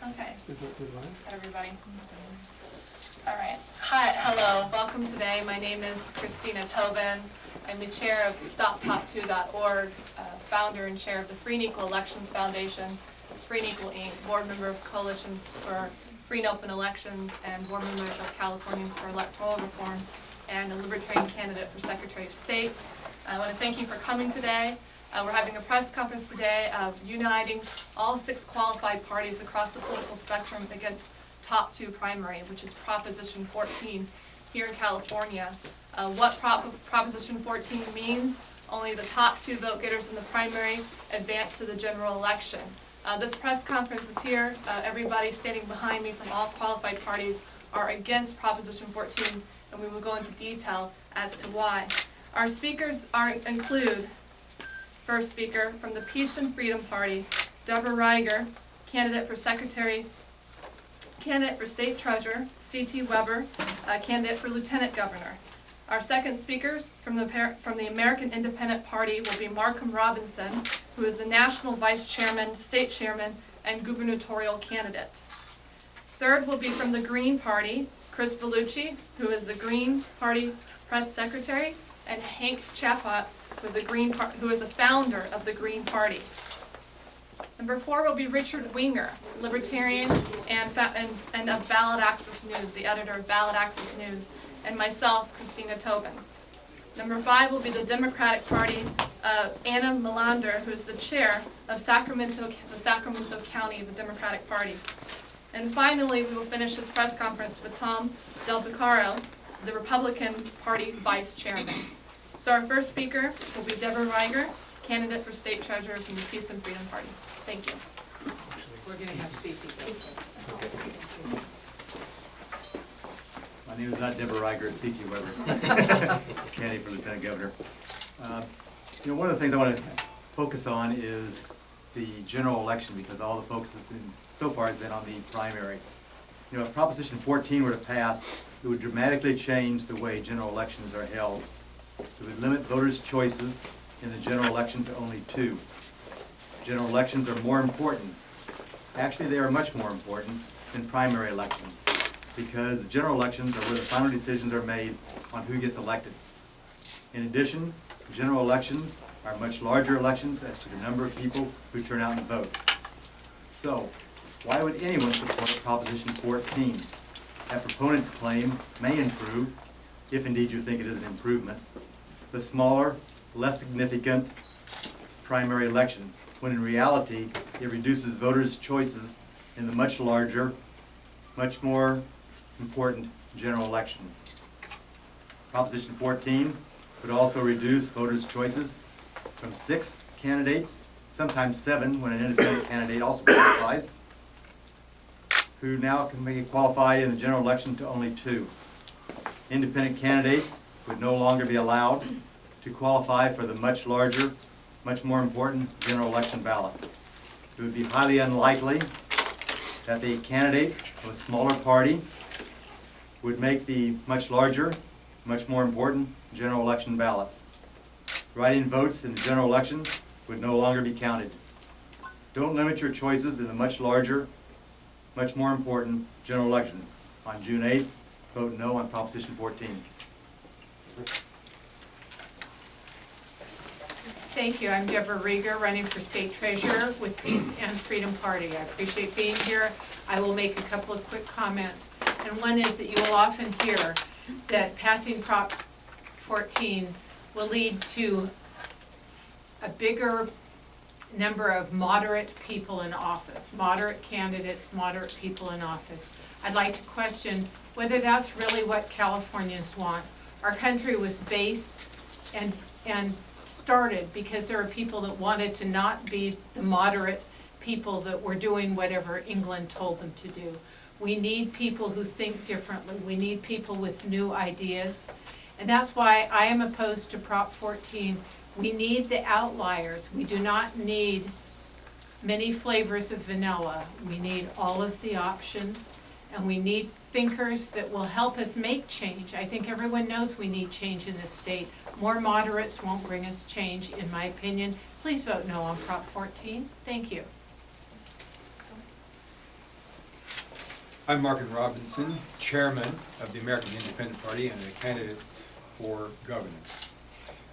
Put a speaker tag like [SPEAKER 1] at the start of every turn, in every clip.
[SPEAKER 1] Okay.
[SPEAKER 2] Is that good, right?
[SPEAKER 1] Everybody. All right. Hi, hello. Welcome today. My name is Christina Tobin. I'm the chair of StopTop2.org, founder and chair of the Free and Equal Elections Foundation, Free and Equal Inc., board member of Coalitions for Free and Open Elections, and board member of Californians for Electoral Reform, and a Libertarian candidate for Secretary of State. I want to thank you for coming today. We're having a press conference today of uniting all 6 qualified parties across the political spectrum against Top 2 primary, which is Proposition 14 here in California. What Proposition 14 means: only the top 2 vote getters in the primary advance to the general election. This press conference is here. Everybody standing behind me from all qualified parties are against Proposition 14, and we will go into detail as to why. Our speakers include: first speaker from the Peace and Freedom Party, Deborah Reiger, candidate for State Treasurer, C.T. Weber, candidate for Lieutenant Governor. Our second speakers from the American Independent Party will be Markham Robinson, who is the National Vice Chairman, State Chairman, and gubernatorial candidate. Third will be from the Green Party, Chris Bellucci, who is the Green Party Press Secretary, and Hank Chaput, who is a founder of the Green Party. Number 4 will be Richard Winger, Libertarian and of Ballot Access News, the editor of Ballot Access News, and myself, Christina Tobin. Number 5 will be the Democratic Party, Anna Melander, who is the chair of the Sacramento County, the Democratic Party. And finally, we will finish this press conference with Tom Del Picaro, the Republican Party Vice Chairman. So our first speaker will be Deborah Reiger, candidate for State Treasurer from the Peace and Freedom Party. Thank you.
[SPEAKER 3] We're going to have CT go.
[SPEAKER 4] My name is not Deborah Reiger, it's C.T. Weber, candidate for Lieutenant Governor. One of the things I want to focus on is the general election, because all the focus so far has been on the primary. If Proposition 14 were to pass, it would dramatically change the way general elections are held. It would limit voters' choices in the general election to only 2. General elections are more important. Actually, they are much more important than primary elections, because the general elections are where the final decisions are made on who gets elected. In addition, general elections are much larger elections as to the number of people who turn out and vote. So, why would anyone support Proposition 14? That proponents claim may improve, if indeed you think it is an improvement, the smaller, less significant primary election, when in reality it reduces voters' choices in the much larger, much more important general election. Proposition 14 would also reduce voters' choices from 6 candidates, sometimes 7 when an independent candidate also qualifies, who now can be qualified in the general election to only 2. Independent candidates would no longer be allowed to qualify for the much larger, much more important general election ballot. It would be highly unlikely that the candidate of a smaller party would make the much larger, much more important general election ballot. Write-in votes in the general election would no longer be counted. Don't limit your choices in the much larger, much more important general election. On June 8th, vote no on Proposition 14.
[SPEAKER 3] Thank you. I'm Deborah Reiger, running for State Treasurer with Peace and Freedom Party. I appreciate being here. I will make a couple of quick comments. And one is that you will often hear that passing Prop 14 will lead to a bigger number of moderate people in office, moderate candidates, moderate people in office. I'd like to question whether that's really what Californians want. Our country was based and started because there are people that wanted to not be the moderate people that were doing whatever England told them to do. We need people who think differently. We need people with new ideas. And that's why I am opposed to Prop 14. We need the outliers. We do not need many flavors of vanilla. We need all of the options, and we need thinkers that will help us make change. I think everyone knows we need change in this state. More moderates won't bring us change, in my opinion. Please vote no on Prop 14. Thank you.
[SPEAKER 2] I'm Markin Robinson, chairman of the American Independent Party and a candidate for governor.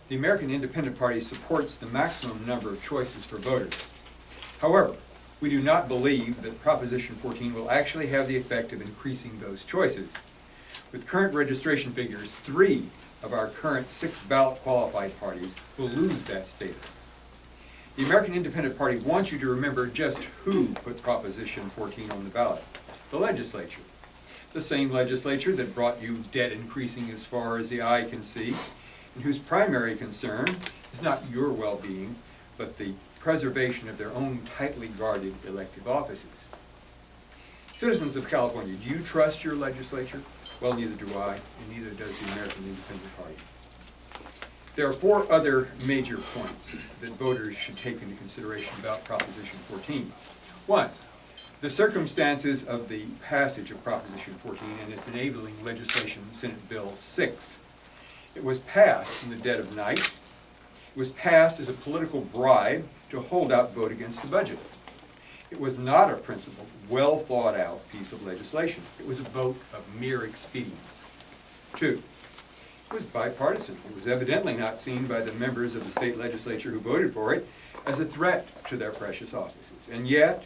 [SPEAKER 2] The American Independent Party supports the maximum number of choices for voters. However, we do not believe that Proposition 14 will actually have the effect of increasing those choices. With current registration figures, 3 of our current 6 ballot-qualified parties will lose that status. The American Independent Party wants you to remember just who put Proposition 14 on the ballot. The legislature. The same legislature that brought you debt increasing as far as the eye can see, and whose primary concern is not your well-being, but the preservation of their own tightly guarded elective offices. Citizens of California, do you trust your legislature? Well, neither do I, and neither does the American Independent Party. There are 4 other major points that voters should take into consideration about Proposition 14. 1, the circumstances of the passage of Proposition 14 and its enabling legislation, Senate Bill 6. It was passed in the dead of night. It was passed as a political bribe to hold out vote against the budget. It was not a principled, well thought out piece of legislation. It was a vote of mere expedience. 2, it was bipartisan. It was evidently not seen by the members of the state legislature who voted for it as a threat to their precious offices. And yet,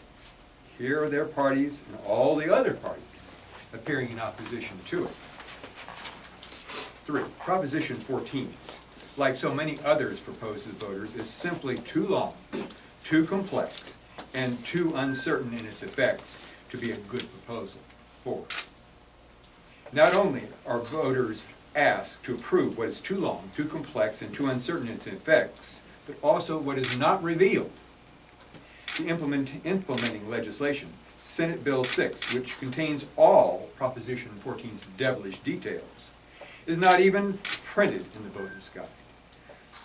[SPEAKER 2] here are their parties and all the other parties appearing in opposition to it. 3, Proposition 14, like so many others proposed as voters, is simply too long, too complex, and too uncertain in its effects to be a good proposal. 4, not only are voters asked to approve what is too long, too complex, and too uncertain in its effects, but also what is not revealed. The implementing legislation, Senate Bill 6, which contains all Proposition 14's devilish details, is not even printed in the voter's guide.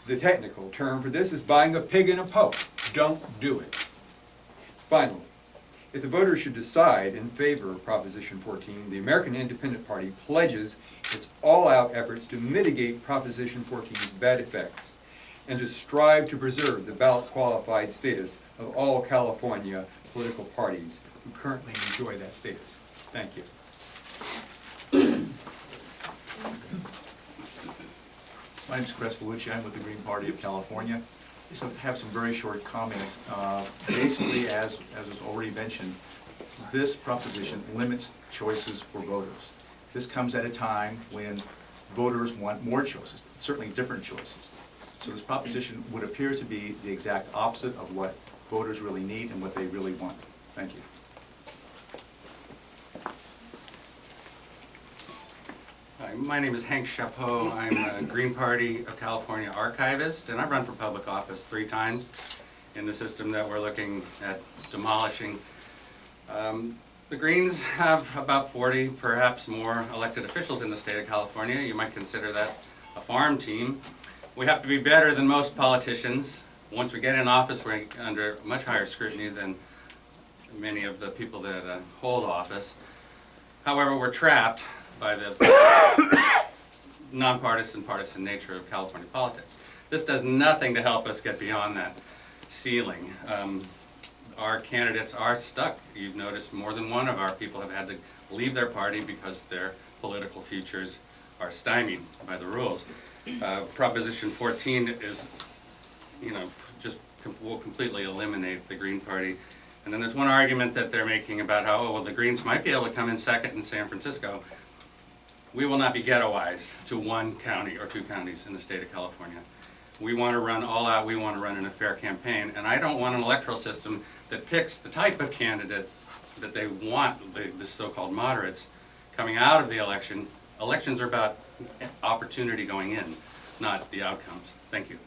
[SPEAKER 2] The technical term for this is buying a pig in a poke. Don't do it. Finally, if the voters should decide in favor of Proposition 14, the American Independent Party pledges its all-out efforts to mitigate Proposition 14's bad effects and to strive to preserve the ballot-qualified status of all California political parties who currently enjoy that status. Thank you.
[SPEAKER 5] My name is Chris Bellucci. I'm with the Green Party of California. Just have some very short comments. Basically, as was already mentioned, this proposition limits choices for voters. This comes at a time when voters want more choices, certainly different choices. So this proposition would appear to be the exact opposite of what voters really need and what they really want. Thank you.
[SPEAKER 6] Hi, my name is Hank Chapeau. I'm a Green Party of California archivist, and I've run for public office 3 times in the system that we're looking at demolishing. The Greens have about 40, perhaps more, elected officials in the state of California. You might consider that a farm team. We have to be better than most politicians. Once we get in office, we're under much higher scrutiny than many of the people that hold office. However, we're trapped by the nonpartisan, partisan nature of California politics. This does nothing to help us get beyond that ceiling. Our candidates are stuck. You've noticed more than one of our people have had to leave their party because their political futures are stymied by the rules. Proposition 14 is, will completely eliminate the Green Party. And then there's one argument that they're making about how, oh, well, the Greens might be able to come in second in San Francisco. We will not be ghettoized to 1 county or 2 counties in the state of California. We want to run all out, we want to run in a fair campaign, and I don't want an electoral system that picks the type of candidate that they want, the so-called moderates, coming out of the election. Elections are about opportunity going in, not the outcomes. Thank you.